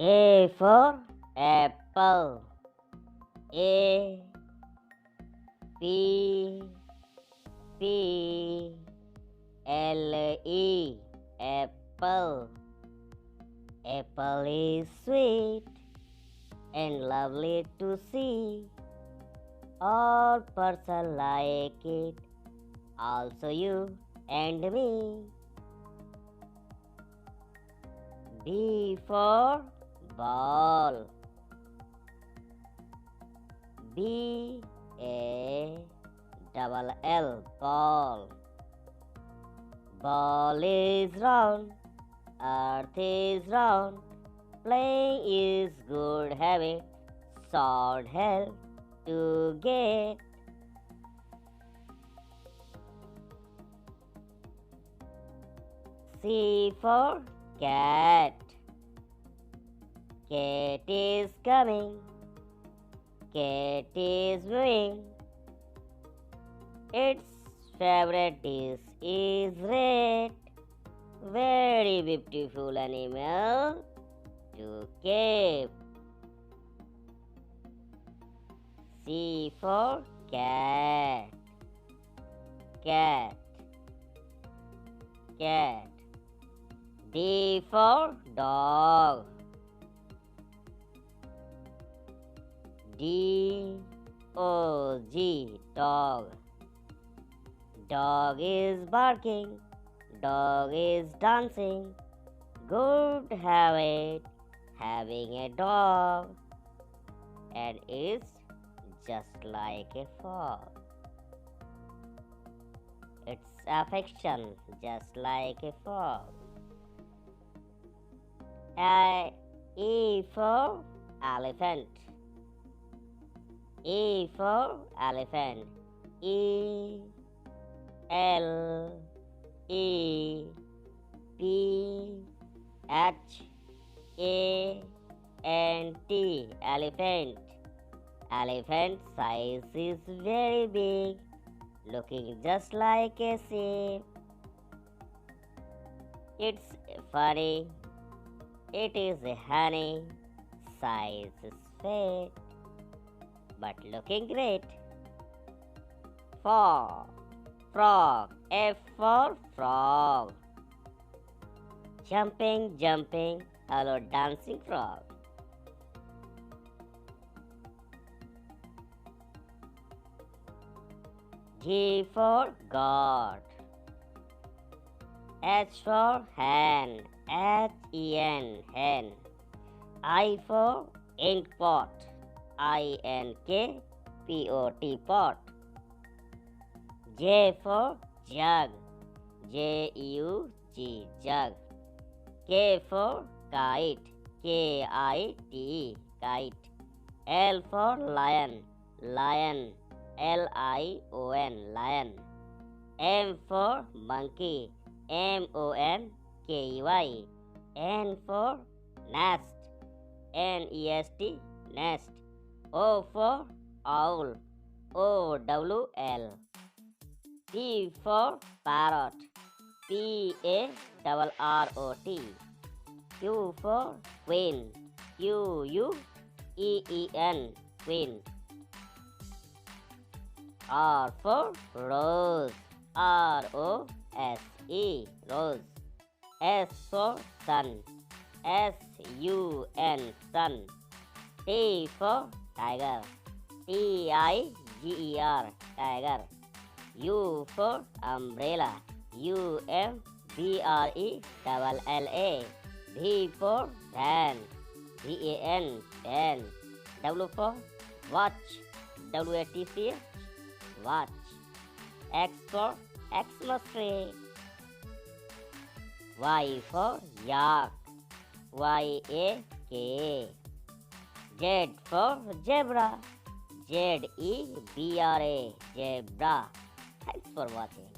A for apple. A P P L E apple. Apple is sweet and lovely to see. All person like it, also you and me. B for ball. B A double L ball. Ball is round, earth is round. Playing is good habit, short help to get. C for cat. Cat is coming, cat is moving. Its favorite dish is red. Very beautiful animal to keep. C for cat. Cat. Cat. D for dog. D-O-G, dog. Dog is barking, dog is dancing. Good habit, having a dog. And it's just like a frog. It's affection, just like a frog. E for elephant. E for elephant. E L E P H A N T, elephant. Elephant size is very big, looking just like a sheep. It's funny. It is a honey. Size is fat, but looking great. For frog. F for frog. Jumping, jumping, hello dancing frog. G for God. H for hen. Hen, hen. I for ink pot. INKPOT, pot. J for jug. JUG, jug. K for kite. KITE, kite. L for lion. Lion. LION, lion. M for monkey. MONKEY. N for nest. NEST, nest. O for owl. OWL. P for parrot. PARROT. Q for queen. QUEEN, queen. R for rose. ROSE, rose. S for sun. SUN, sun. T for tiger. TIGER, tiger. U for umbrella. UMBRELLA. V for van. VAN, van. W for watch. WATCH, watch. X for Xmas tree. Y for yak. YAK. Z for zebra. ZEBRA, zebra. Thanks for watching.